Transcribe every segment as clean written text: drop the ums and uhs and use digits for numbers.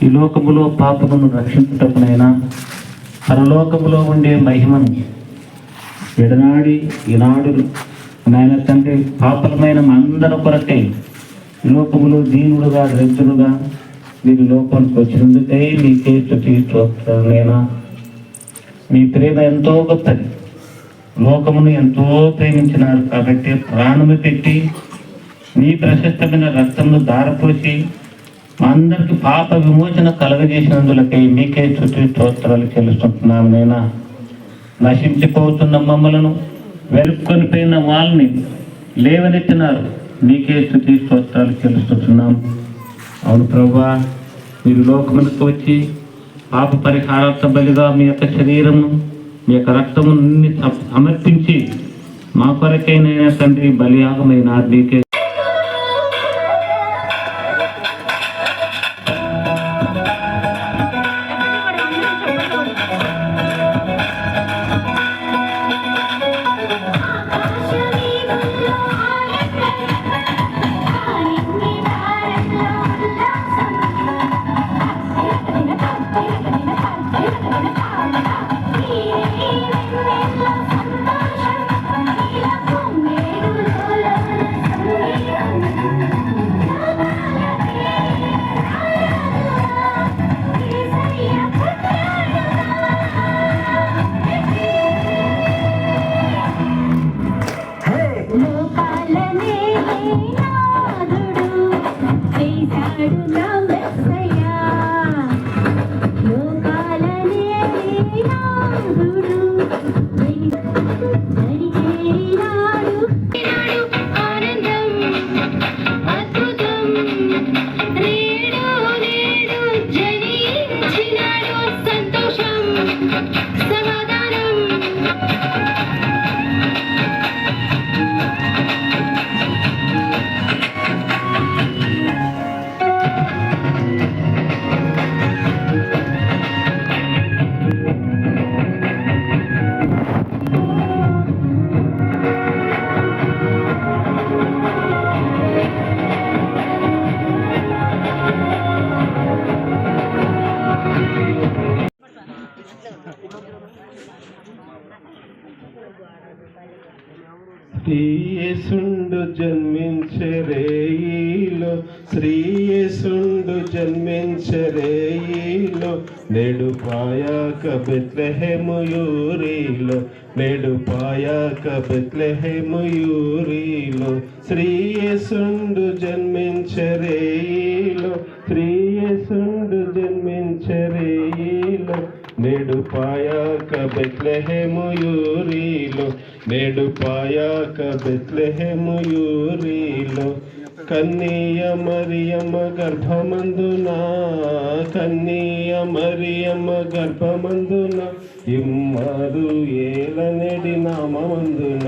ఈ లోకములో పాపమును రక్షించుటకునైనా పరలోకములో ఉండే మహిమను ఎడనాడి ఈనాడు నాయన తండ్రి పాపలమైన అందరి కొరకై ఈ లోకములో దీనుడుగా రైతులుగా మీరు లోకానికి వచ్చినందుకై మీకే స్తుతిస్తోత్రాలైనా. మీ ప్రేమ ఎంతో గొప్పది. లోకమును ఎంతో ప్రేమించినారు కాబట్టి ప్రాణము పెట్టి మీ ప్రశస్తమైన రక్తమును దారపోసి అందరికి పాప విమోచన కలగజేసినందులకై మీకే స్తుతిస్తోత్రాలు చెల్లిస్తుంటున్నాము. నైనా నశించిపోతున్న మమ్మలను వెలుక్కొని పోయిన వాళ్ళని లేవనెత్తినారు. మీకే స్తుతిస్తోత్రాలు చెల్లిస్తుంటున్నాం. అవును ప్రభువా, మీరు లోకమునకు వచ్చి పాప పరిహారార్థ బలిగా మీ యొక్క శరీరము మీ యొక్క రక్తము సమర్పించి మా కొరకైనా తండ్రి బలియాగమైన మీకే శ్రీయేసుండు జన్మించరేయిలో, శ్రీయేసుండు జన్మించరేయిలో, నేడు పాయాక బెత్లెహేము యూరిలో, నేడు పాయాక బెత్లెహేము యూరిలో. శ్రీయేసుండు జన్మించరేయిలో, శ్రీయేసుండు జన్మించరేయిలో, నేడు పాయాక బెత్లెహేము యూరిలో, నేడు పాయాక బెత్లెహేము యూరిలో. కన్నీయ మరియమ్మ గర్భమందున, కన్నీయ మరియమ్మ గర్భమందున, ఇమ్మరు ఏలనెడి నామమందున,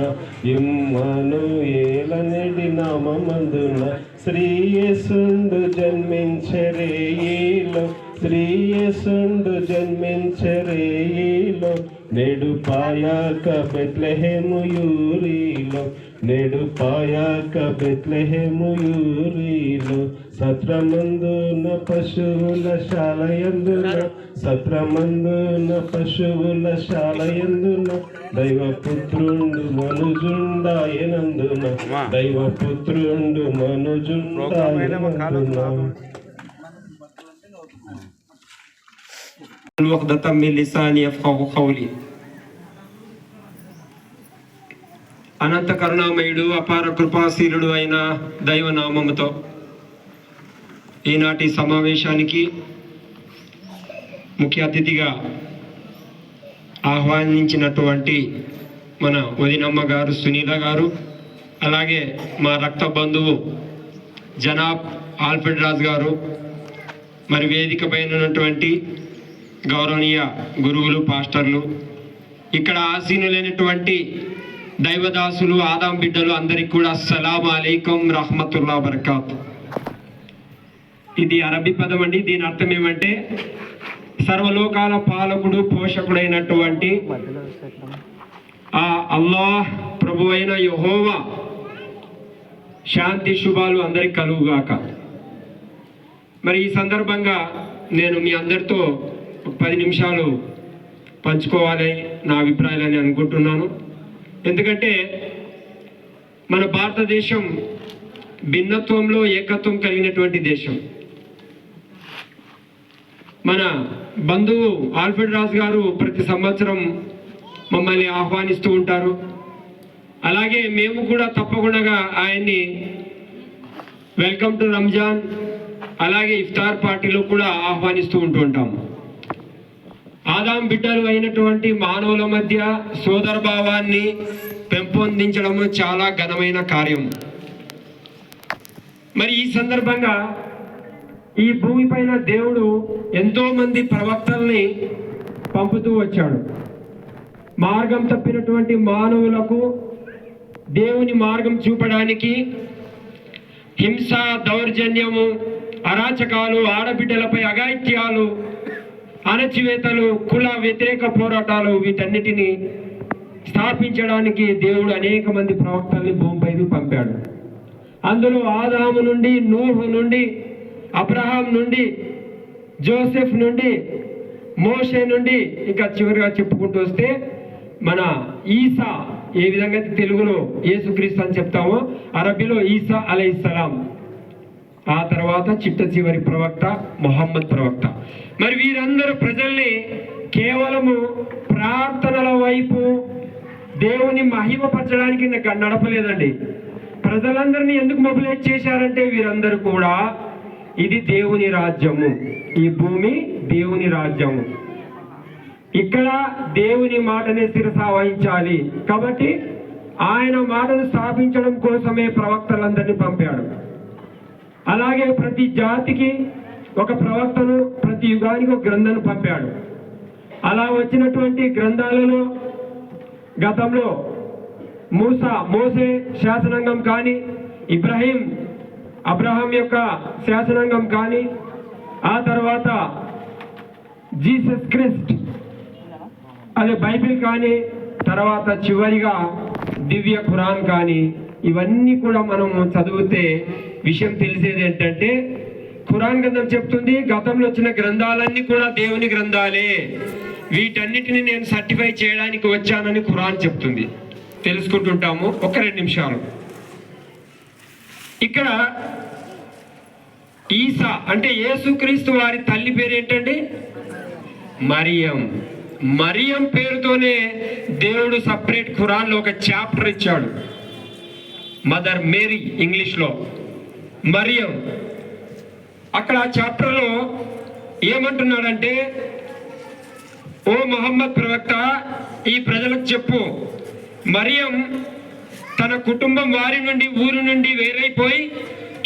ఇమ్మను ఏలనెడి నామమందున. శ్రీయేసుండు జన్మించరేయిలో, శ్రీయేసుండు జన్మించరేయిలో, నేడు పాయాక బెత్లెహేము యూరిలో, నేడు పాయాక బెత్లెహేము యూరిలో. సత్రమందున పశువుల శాలయందున, సత్రమందున పశువుల శాలయందున, దైవపుత్రుండు మనుజుండాయనందున, దైవపుత్రుండు మనుజుండాయనందున. الوقدة من لساني يفقهوا قولي. అనంత కరుణామయుడు అపార కృపాశీలుడు అయిన దైవనామముతో ఈనాటి సమావేశానికి ముఖ్య అతిథిగా ఆహ్వానించినటువంటి మన వదినమ్మ గారు సునీల గారు, అలాగే మా రక్త బంధువు జనాబ్ ఆల్ఫ్రెడ్ రాజ్ గారు, మరి వేదిక పైన ఉన్నటువంటి గౌరవనీయ గురువులు, పాస్టర్లు, ఇక్కడ ఆసీనులైనటువంటి దైవదాసులు, ఆదాం బిడ్డలు అందరికీ కూడా అస్సలాము అలైకుం రహ్మతుల్లాహి వబరకాతు. ఇది అరబీ పదం అండి. దీని అర్థం ఏమంటే సర్వలోకాల పాలకుడు, పోషకుడైనటువంటి ఆ అల్లాహ్ ప్రభు అయిన యెహోవా శాంతి శుభాలు అందరికి కలుగుగాక. మరి ఈ సందర్భంగా నేను మీ అందరితో 10 నిమిషాలు పంచుకోవాలి నా అభిప్రాయాలని అనుకుంటున్నాను. ఎందుకంటే మన భారతదేశం భిన్నత్వంలో ఏకత్వం కలిగినటువంటి దేశం. మన బంధువు ఆల్ఫ్రెడ్ రాజ్ గారు ప్రతి సంవత్సరం మమ్మల్ని ఆహ్వానిస్తూ ఉంటారు. అలాగే మేము కూడా తప్పకుండా ఆయన్ని వెల్కమ్ టు రంజాన్ అలాగే ఇఫ్తార్ పార్టీలో కూడా ఆహ్వానిస్తూ ఉంటుంటాము. ఆదాం బిడ్డలు అయినటువంటి మానవుల మధ్య సోదర భావాన్ని పెంపొందించడం చాలా ఘనమైన కార్యం. మరి ఈ సందర్భంగా ఈ భూమిపైన దేవుడు ఎంతో మంది ప్రవక్తల్ని పంపుతూ వచ్చాడు. మార్గం తప్పినటువంటి మానవులకు దేవుని మార్గం చూపడానికి హింస, దౌర్జన్యము, అరాచకాలు, ఆడబిడ్డలపై అఘాయిత్యాలు, అణచివేతలు, కుల వ్యతిరేక పోరాటాలు వీటన్నిటిని స్థాపించడానికి దేవుడు అనేక మంది ప్రవక్తల్ని భూమిపైకి పంపాడు. అందులో ఆదాము నుండి, నూహు నుండి, అబ్రహాం నుండి, జోసెఫ్ నుండి, మోషే నుండి, ఇంకా చివరిగా చెప్పుకుంటూ వస్తే మన ఈసా, ఏ విధంగా తెలుగులో యేసుక్రీస్తు అని చెప్తామో అరబీలో ఈసా అలైహిస్సలాం, ఆ తర్వాత చిట్ట చివరి ప్రవక్త ముహమ్మద్ ప్రవక్త. మరి వీరందరూ ప్రజల్ని కేవలము ప్రార్థనల వైపు దేవుని మహిమపరచడానికి నడపలేదండి. ప్రజలందరినీ ఎందుకు మొబిలైజ్ చేశారంటే వీరందరూ కూడా ఇది దేవుని రాజ్యము, ఈ భూమి దేవుని రాజ్యము, ఇక్కడ దేవుని మాటనే శిరస వహించాలి. కాబట్టి ఆయన మాటను స్థాపించడం కోసమే ప్రవక్తలందరినీ పంపాడు. అలాగే ప్రతి జాతికి ఒక ప్రవక్తను, ప్రతి యుగానికి ఒక గ్రంథాన్ని పంపాడు. అలా వచ్చినటువంటి గ్రంథాలలో గతంలో మోసే శాసనాంగం కానీ, అబ్రహాం యొక్క శాసనాంగం కానీ, ఆ తర్వాత జీసస్ క్రిస్ట్ అదే బైబిల్ కానీ, తర్వాత చివరిగా దివ్య ఖురాన్ కానీ, ఇవన్నీ కూడా మనం చదివితే విషయం తెలిసేది ఏంటంటే ఖురాన్ గ్రంథం చెప్తుంది గతంలో వచ్చిన గ్రంథాలన్నీ కూడా దేవుని గ్రంథాలే, వీటన్నిటిని నేను సర్టిఫై చేయడానికి వచ్చానని ఖురాన్ చెప్తుంది. తెలుసుకుంటుంటాము. ఒక 2 నిమిషాలు. ఇక్కడ ఈసా అంటే యేసుక్రీస్తు వారి తల్లి పేరు ఏంటండి? మరియం పేరుతోనే దేవుడు సపరేట్ ఖురాన్లో ఒక చాప్టర్ ఇచ్చాడు. మదర్ మేరీ ఇంగ్లీష్లో మరియం. అక్కడ ఆ చాప్టర్లో ఏమంటున్నాడంటే, ఓ ముహమ్మద్ ప్రవక్త ఈ ప్రజలకు చెప్పు, మరియం తన కుటుంబం వారి నుండి ఊరు నుండి వేరైపోయి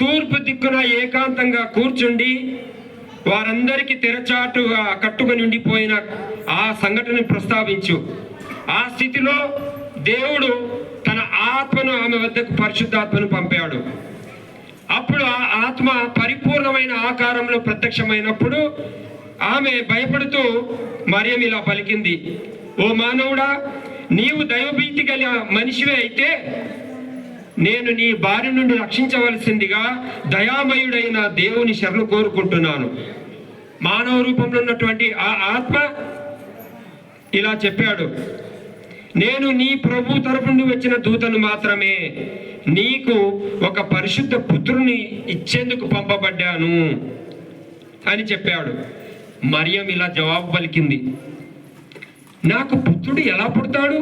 తూర్పు దిక్కున ఏకాంతంగా కూర్చుండి వారందరికీ తెరచాటుగా కట్టుకొని ఉండిపోయిన ఆ సంఘటనను ప్రస్తావించు. ఆ స్థితిలో దేవుడు తన ఆత్మను ఆమె వద్దకు పరిశుద్ధాత్మను పంపాడు. అప్పుడు ఆ ఆత్మ పరిపూర్ణమైన ఆకారంలో ప్రత్యక్షమైనప్పుడు ఆమె భయపడుతూ మరియం ఇలా పలికింది, ఓ మానవుడా, నీవు దైవభీతి గల మనిషివే అయితే నేను నీ భార్య నుండి రక్షించవలసిందిగా దయామయుడైన దేవుని శరణు కోరుకుంటున్నాను. మానవ రూపంలో ఉన్నటువంటి ఆ ఆత్మ ఇలా చెప్పాడు, నేను నీ ప్రభు తరపు నుండి వచ్చిన దూతను మాత్రమే, నీకు ఒక పరిశుద్ధ పుత్రుని ఇచ్చేందుకు పంపబడ్డాను అని చెప్పాడు. మరియం ఇలా జవాబు పలికింది, నాకు పుత్రుడు ఎలా పుడతాడు?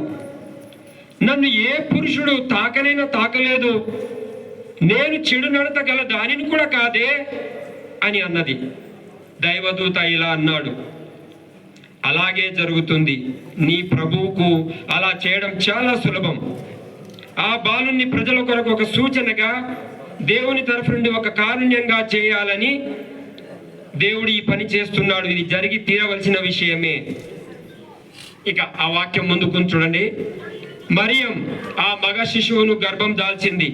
నన్ను ఏ పురుషుడు తాకనైనా తాకలేదు, నేను చెడు నడత గల దానిని కూడా కాదే అని అన్నది. దైవదూత ఇలా అన్నాడు, అలాగే జరుగుతుంది, నీ ప్రభువుకు అలా చేయడం చాలా సులభం. ఆ బాలుని ప్రజల కొరకు ఒక సూచనగా దేవుని తరఫు నుండి ఒక కారుణ్యంగా చేయాలని దేవుడు ఈ పని చేస్తున్నాడు. ఇది జరిగి తీరవలసిన విషయమే. ఇక ఆ వాక్యం ముందుకు చూడండి. మరియం ఆ మగ శిశువును గర్భం దాల్చింది.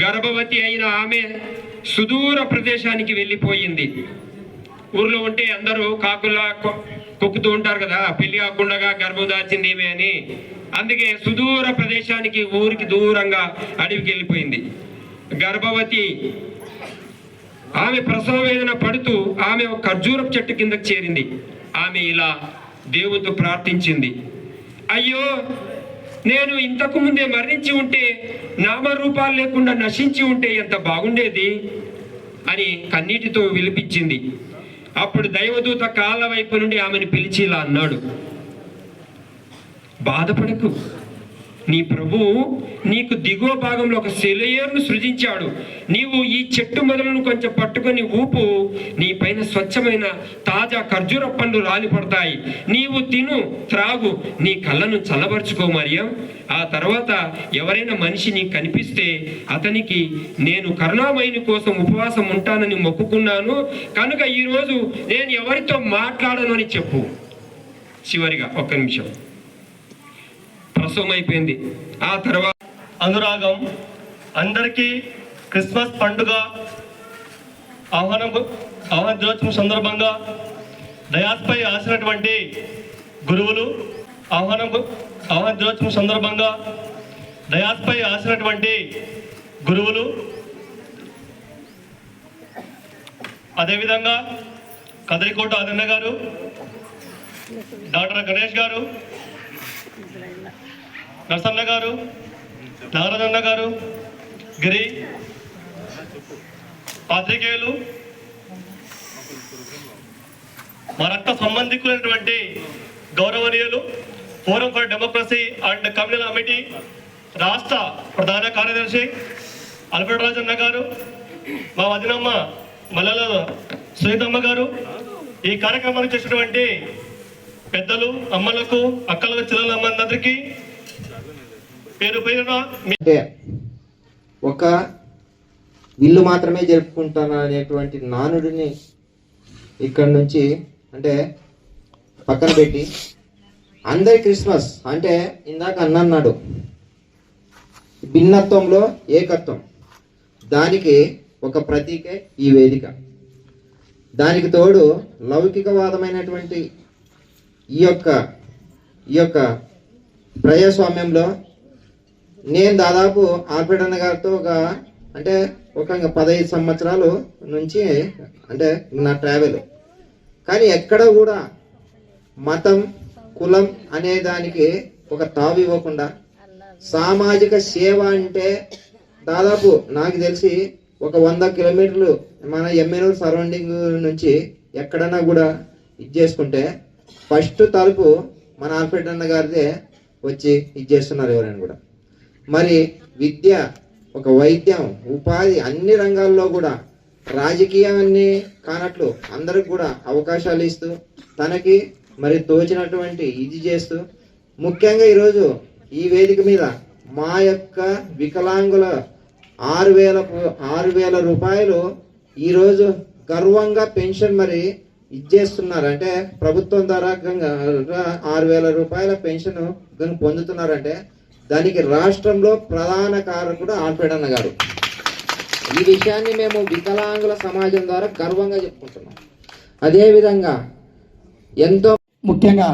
గర్భవతి అయిన ఆమె సుదూర ప్రదేశానికి వెళ్ళిపోయింది. ఊర్లో ఉంటే అందరూ కాకులా కొక్కుతూ ఉంటారు కదా, పెళ్లి కాకుండా గర్భం దాల్చింది ఏమే అని. అందుకే సుదూర ప్రదేశానికి, ఊరికి దూరంగా అడవికి వెళ్ళిపోయింది. గర్భవతి ఆమె ప్రసవ వేదన పడుతూ ఆమె ఒక ఖర్జూరపు చెట్టు కిందకు చేరింది. ఆమె ఇలా దేవునితో ప్రార్థించింది, అయ్యో నేను ఇంతకు ముందే మరణించి ఉంటే, నామరూపాలు లేకుండా నశించి ఉంటే ఎంత బాగుండేది అని కన్నీటితో విలిపించింది. అప్పుడు దైవదూత కాళ్ళ వైపు నుండి ఆమెను పిలిచి ఇలా అన్నాడు, బాధపడకు, నీ ప్రభువు నీకు దిగువ భాగంలో ఒక సెలయేరును సృజించాడు. నీవు ఈ చెట్టు మొదలను కొంచెం పట్టుకొని ఊపు, నీ పైన స్వచ్ఛమైన తాజా ఖర్జూర పండ్లు రాలిపడతాయి. నీవు తిను, త్రాగు, నీ కళ్ళను చల్లబరుచుకో మరియం. ఆ తర్వాత ఎవరైనా మనిషి నీకు కనిపిస్తే అతనికి నేను కరుణామయుని కోసం ఉపవాసం ఉంటానని మొక్కుకున్నాను కనుక ఈరోజు నేను ఎవరితో మాట్లాడను అని చెప్పు. చివరిగా ఒక్క నిమిషం. ప్రసవం అయిపోయింది. ఆ తర్వాత అనురాగం అందరికీ క్రిస్మస్ పండుగ ఆహ్వాన దినోత్సవం సందర్భంగా డయాస్పై ఆసినటువంటి గురువులు ఆహ్వాన దినోత్సవం సందర్భంగా డయాస్పై ఆసినటువంటి గురువులు, అదేవిధంగా కదరికోట ఆదన్న గారు, డాక్టర్ గణేష్ గారు, నరసన్న గారు, నాగరాజన్న గారు, గిరి, పాత్రికేయులు, మా రక్త సంబంధికులైనటువంటి గౌరవనీయులు, forum for democracy and communal committee రాష్ట్ర ప్రధాన కార్యదర్శి అల్ఫ్రెడ్ రాజన్న గారు, మా వదినమ్మ మల్లెల సునీతమ్మ గారు, ఈ కార్యక్రమానికి చేసినటువంటి పెద్దలు, అమ్మలకు, అక్కలకు, చెల్లెళ్ళమ్మలందరికీ పేరు పేరున అంటే ఒక వీళ్ళు మాత్రమే జరుపుకుంటాను అనేటువంటి నానుడిని ఇక్కడ నుంచి అంటే పక్కన పెట్టి అందరి క్రిస్మస్ అంటే ఇందాక అన్నాడు భిన్నత్వంలో ఏకత్వం, దానికి ఒక ప్రతీకే ఈ వేదిక. దానికి తోడు లౌకికవాదమైనటువంటి ఈ యొక్క ప్రజాస్వామ్యంలో నేను దాదాపు ఆల్ఫ్రెడ్ గారితో ఒక 15 సంవత్సరాలు నుంచి అంటే నా ట్రావెల్, కానీ ఎక్కడ కూడా మతం, కులం అనే దానికి ఒక తావు ఇవ్వకుండా సామాజిక సేవ అంటే దాదాపు నాకు తెలిసి ఒక 100 కిలోమీటర్లు మన ఎమ్మెనూరు సరౌండింగ్ నుంచి ఎక్కడన్నా కూడా ఇది చేసుకుంటే ఫస్ట్ తలుపు మన ఆల్ఫ్రెడ్ అన్న గారిదే వచ్చి ఇది చేస్తున్నారు ఎవరైనా కూడా. మరి విద్య, ఒక వైద్యం, ఉపాధి అన్ని రంగాల్లో కూడా రాజకీయాన్ని కానట్లు అందరికి కూడా అవకాశాలు ఇస్తూ తనకి మరి తోచినటువంటి ఇది చేస్తూ ముఖ్యంగా ఈరోజు ఈ వేదిక మీద మా యొక్క వికలాంగుల 6,000 రూపాయలు ఈరోజు గర్వంగా పెన్షన్ మరి ఇచ్చేస్తున్నారు. అంటే ప్రభుత్వం ద్వారా 6,000 రూపాయల పెన్షన్ పొందుతున్నారంటే దానికి రాష్ట్రంలో ప్రధాన కారకుడు ఆల్ఫ్రెడ్ అన్న గారు. ఈ విషయాన్ని మేము వికలాంగుల సమాజం ద్వారా గర్వంగా చెప్పుకుంటున్నాం. అదేవిధంగా ఎంతో ముఖ్యంగా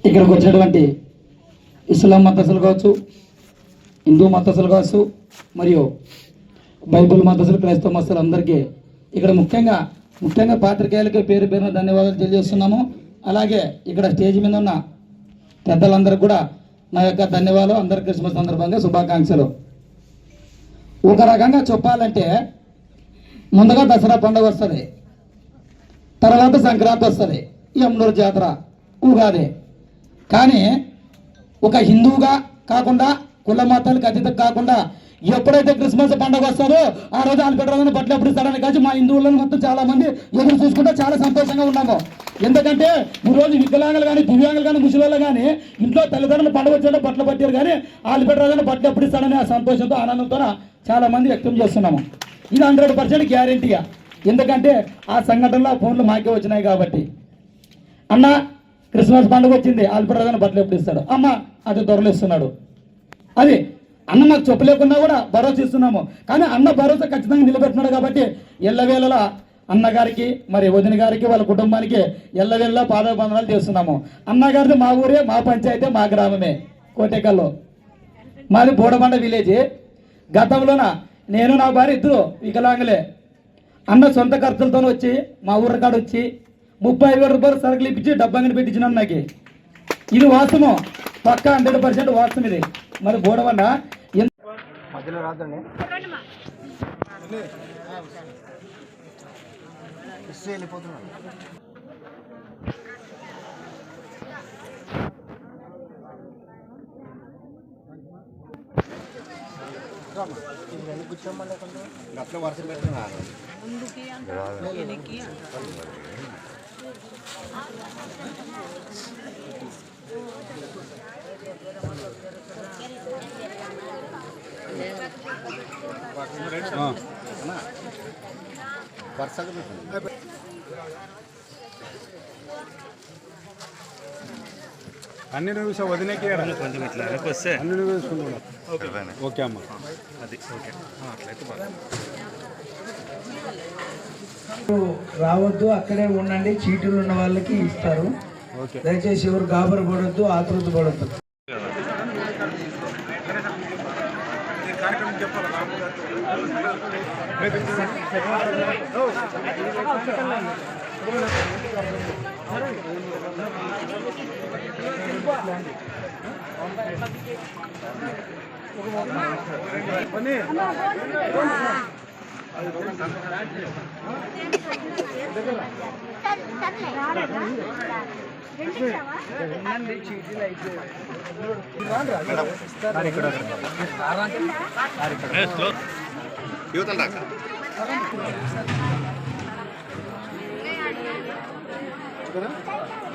ఇక్కడికి వచ్చినటువంటి ఇస్లాం మతస్థులు కావచ్చు, హిందూ మతస్థులు కావచ్చు, మరియు బైబుల్ మతస్థులు, క్రైస్తవ మతస్థులు అందరికీ ఇక్కడ ముఖ్యంగా పాత్రికేయులకి పేరు పేరున ధన్యవాదాలు తెలియజేస్తున్నాము. అలాగే ఇక్కడ స్టేజ్ మీద ఉన్న పెద్దలందరికీ కూడా నా యొక్క ధన్యవాదాలు. అందరి క్రిస్మస్ సందర్భంగా శుభాకాంక్షలు. ఒక రకంగా చెప్పాలంటే ముందుగా దసరా పండుగ వస్తుంది, తర్వాత సంక్రాంతి వస్తుంది, యమునూరు జాతర, ఉగాది. కానీ ఒక హిందువుగా కాకుండా కుల మతాలకు అతీతం కాకుండా ఎప్పుడైతే క్రిస్మస్ పండుగ వస్తుందో ఆ రోజు ఆల్ఫ్రెడ్ రాజన్న బట్టలు ఎప్పుడు ఇస్తాడని కాదు మా హిందువులను మొత్తం చాలా మంది ఎదురు చూసుకుంటే చాలా సంతోషంగా ఉన్నాము. ఎందుకంటే ఈ రోజు వికలాంగులు కానీ, దివ్యాంగులు కానీ, ముసలిళ్ళు కానీ ఇంట్లో తల్లిదండ్రులు పండుగ వచ్చేటప్పుడు బట్టలు పట్టారు, కానీ ఆల్ఫ్రెడ్ రాజన్న బట్టలు ఎప్పుడు ఇస్తాడని ఆ సంతోషంతో, ఆనందంతో చాలా మంది వ్యక్తం చేస్తున్నాము. ఇది 100% గ్యారెంటీగా. ఎందుకంటే ఆ సంఘటనలో ఫోన్లు మాకే వచ్చినాయి కాబట్టి. అన్న క్రిస్మస్ పండుగ వచ్చింది, ఆల్ఫ్రెడ్ రాజన్న బట్టలు ఎప్పుడు ఇస్తాడు, అమ్మ అది త్వరలో ఇస్తున్నాడు. అది అన్న మాకు చెప్పలేకున్నా కూడా భరోసా ఇస్తున్నాము. కానీ అన్న భరోసా ఖచ్చితంగా నిలబెట్టినాడు కాబట్టి ఎల్లవేళలా అన్నగారికి మరి వదిన గారికి వాళ్ళ కుటుంబానికి ఎల్లవెల్ల పాదాబంధనాలు చేస్తున్నాము. అన్నగారిది మా ఊరే, మా పంచాయతీ, మా గ్రామమే కోటేకల్లో. మాది బోడబండ విలేజ్. గతంలోన నేను నా భార్య ఇద్దరు వికలాంగులే. అన్న సొంత ఖర్చులతో వచ్చి మా ఊరి కాడ వచ్చి 35,000 రూపాయలు సరుకులు ఇప్పించి డబ్బంగిని పెట్టించినాను నాకు. ఇది వాస్తవం, పక్కా 100% వాస్తవం ఇది. మరి బోడబండ మధ్యలో రాదండి వెళ్ళిపోతున్నాను. కూర్చోమని అట్లా వర్షం పెడుతున్నారు. అన్ని నిమిషం వదిలేకి కొంచెం ఇట్లా వస్తే అన్ని నిమిషం ఓకే అమ్మ అది ఓకే అట్లయితే రావద్దు, అక్కడే ఉండండి. చీటీలు ఉన్న వాళ్ళకి ఇస్తారు. దయచేసి ఎవరు గాబరు పడొద్దు, ఆతృత పడొద్దు.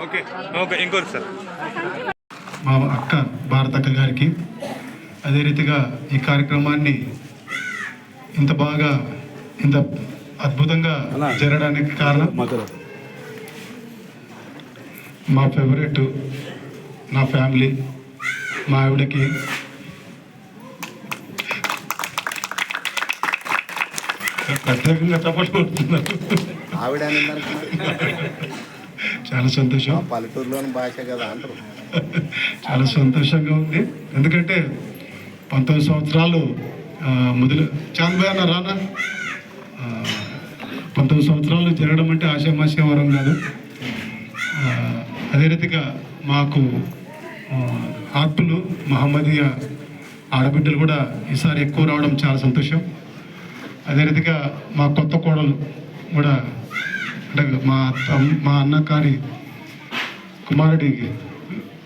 ఓకే ఓకే ఇంకోటి సార్. మా అక్క భారతక్క గారికి, అదే రీతిగా ఈ కార్యక్రమాన్ని ఇంత బాగా ఇంత అద్భుతంగా జరగడానికి కారణం మా ఫేవరెట్ నా ఫ్యామిలీ, మా ఆవిడకి ప్రత్యేకంగా తప్పట్లు కొడుతున్నారు. ఆవిడ చాలా సంతోషం. పల్లెటూరులోని భాష కదా అంటారు. చాలా సంతోషంగా ఉంది. ఎందుకంటే 19 సంవత్సరాలు మొదలు చాంద్బాయ్ అన్న రానా 19 సంవత్సరాలు జరగడం అంటే ఆశామాషా వరం కాదు. అదే రీతిగా మాకు ఆత్మలు మహమ్మదీయ ఆడబిడ్డలు కూడా ఈసారి ఎక్కువ రావడం చాలా సంతోషం. అదే రీతిగా మా కొత్త కోడలు కూడా అంటే మా అన్నకారి కుమారుడికి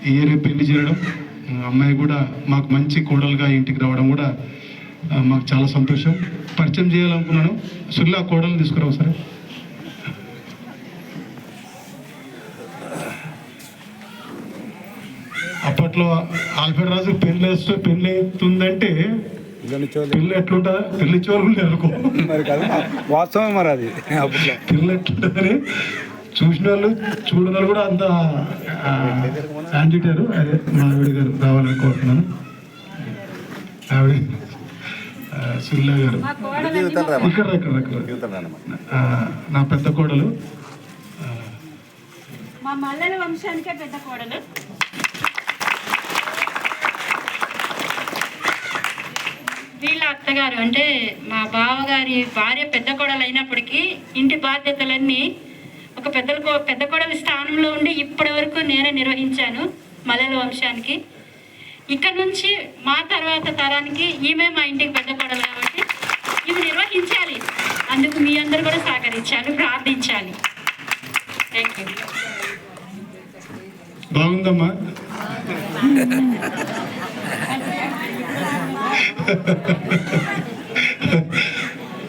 ఈ ఏరియా పెళ్లి చేయడం, అమ్మాయి కూడా మాకు మంచి కోడలుగా ఇంటికి రావడం కూడా మాకు చాలా సంతోషం. పరిచయం చేయాలనుకున్నాను. సుల్లా కోడలు తీసుకురావు సరే. అప్పట్లో ఆల్ఫ్రెడ్ రాజు పెళ్లి అవుతుందంటే పిల్లి ఎట్లుంటుందా, పిల్లి చోరు అనుకో మరి కదా వాస్తవం మరి అది. పిల్లి ఎట్లుంటుందని చూసిన వాళ్ళు చూడని వాళ్ళు కూడా అంత యాంటిటారు. అదే మా ఆవిడ గారు రావాలని కోరుతున్నాను. ఆవిడ సుల్లా గారు ఇక్కడ నా పెద్ద కోడలు, మా మల్లెల వంశానికే పెద్ద కోడలు. వీళ్ళ అత్తగారు అంటే మా బావగారి భార్య పెద్ద కోడలు అయినప్పటికీ ఇంటి బాధ్యతలన్నీ ఒక పెద్ద కోడలి స్థానంలో ఉండి ఇప్పటి వరకు నేనే నిర్వహించాను మల్లెల వంశానికి. ఇక్కడ నుంచి మా తర్వాత తరానికి ఈమె మా ఇంటికి పెద్ద కోడలు కాబట్టి ఇవి నిర్వహించాలి. అందుకు మీ అందరూ కూడా సహకరించాలి, ప్రార్థించాలి. Thank you. బాగుందమ్మా.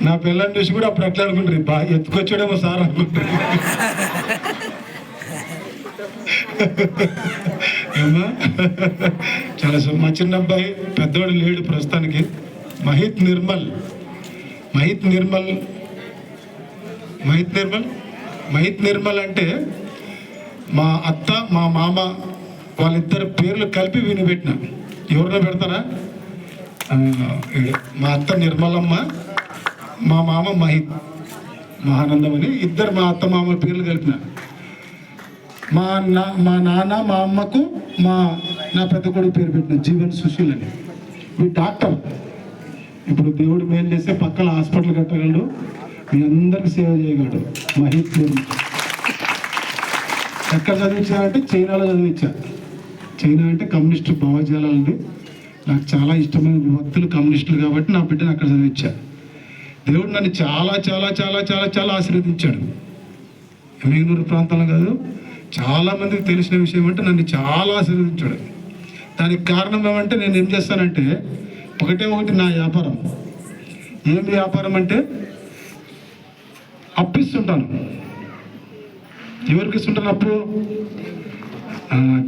నా పిల్లల్ని చూసి కూడా అప్పుడు ఎట్లా అనుకుంటారు, బాగా ఎత్తుకొచ్చాడేమో సార్ అనుకుంటారు. ఏమా చాలా మా చిన్న అబ్బాయి, పెద్దవాడు లేడు ప్రస్తుతానికి, మహిత్ నిర్మల్ అంటే మా అత్త మా మామ వాళ్ళిద్దరు పేర్లు కలిపి వినిపెట్టిన. ఎవరిలో పెడతారా? మా అత్త నిర్మలమ్మ, మా మామ మహిత్. మహానందం అని ఇద్దరు మా అత్త మామ పేర్లు కలిపిన. మా నాన్న మా అమ్మకు నా పెద్ద కొడుకు పేరు పెట్టిన జీవన్ సుశీల్ అని. ఈ డాక్టర్ ఇప్పుడు దేవుడు మేలు చేస్తే పక్కన హాస్పిటల్ కట్టగలడు, మీ అందరికి సేవ చేయగలడు. మహేష్ పేరు ఎక్కడ చదివించానంటే చైనాలో చదివించా. చైనా అంటే కమ్యూనిస్టు భావజాలాలండి. నాకు చాలా ఇష్టమైన భక్తులు కమ్యూనిస్టులు కాబట్టి నా బిడ్డను అక్కడ చదివించా. దేవుడు నన్ను చాలా చాలా చాలా చాలా చాలా ఆశీర్వదించాడు. ఎమ్మిగనూరు ప్రాంతంలో కాదు, చాలామందికి తెలిసిన విషయం అంటే నన్ను చాలా ఆశీర్వదించాడు. దానికి కారణం ఏమంటే నేను ఏం చేస్తానంటే ఒకటి నా వ్యాపారం. ఏం వ్యాపారం అంటే అప్పిస్తుంటాను. ఎవరికి ఇస్తుంటాను అప్పు?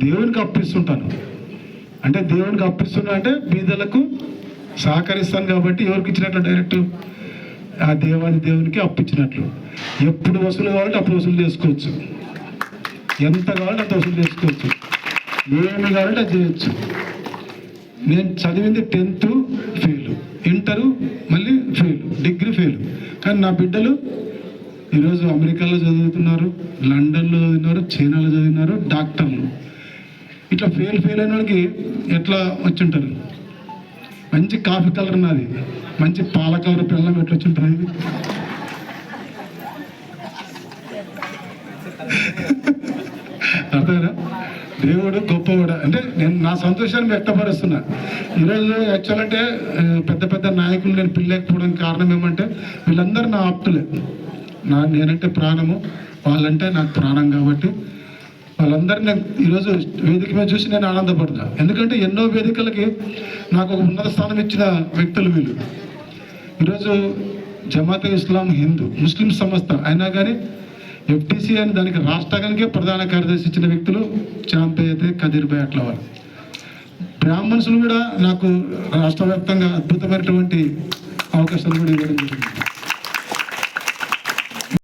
దేవునికి అప్పిస్తుంటాను. అంటే దేవునికి అప్పిస్తున్నా అంటే బీదలకు సహకరిస్తాను కాబట్టి ఎవరికి ఇచ్చినట్లు? డైరెక్ట్ ఆ దేవునికి అప్పిచ్చినట్లు. ఎప్పుడు వసూలు కావాలంటే అప్పుడు వసూలు చేసుకోవచ్చు, ఎంత కావాలంటే అంత వసూలు చేసుకోవచ్చు, ఏమి కావాలంటే అది చేయొచ్చు. నేను చదివింది 10th ఫెయిల్, ఇంటరు మళ్ళీ ఫెయిల్, డిగ్రీ ఫెయిల్. కానీ నా బిడ్డలు ఈరోజు అమెరికాలో చదువుతున్నారు, లండన్లో చదివినారు, చైనాలో చదివినారు, డాక్టర్లు. ఇట్లా ఫెయిల్ అయిన వాళ్ళకి ఎట్లా వచ్చింటారు? మంచి కాఫీ కలర్ నాది, మంచి పాల కలర్ పిల్లం ఎట్లా వచ్చింటుంది? అర్థమైనా? దేవుడు గొప్పవాడు అంటే నేను నా సంతోషాన్ని వ్యక్తపరుస్తున్నా. ఈరోజు యాక్చువల్ అంటే పెద్ద పెద్ద నాయకులు నేను పిల్లలేకపోవడానికి కారణం ఏమంటే వీళ్ళందరూ నా ఆప్తులే. నేనంటే ప్రాణము, వాళ్ళంటే నాకు ప్రాణం కాబట్టి వాళ్ళందరినీ నేను ఈరోజు వేదిక మీద చూసి నేను ఆనందపడతా. ఎందుకంటే ఎన్నో వేదికలకి నాకు ఒక ఉన్నత స్థానం ఇచ్చిన వ్యక్తులు వీళ్ళు. ఈరోజు జమాతే ఇస్లాం హిందూ ముస్లిం సంస్థ అయినా కానీ FTC అని దానికి రాష్ట్రానికే ప్రధాన కార్యదర్శి ఇచ్చిన వ్యక్తులు చాంపే అయితే కదీర్ భాయ్ అట్లా వాళ్ళు. బ్రాహ్మణులు కూడా నాకు రాష్ట్ర వ్యాప్తంగా అద్భుతమైనటువంటి అవకాశాలు కూడా ఇవ్వడం జరిగింది.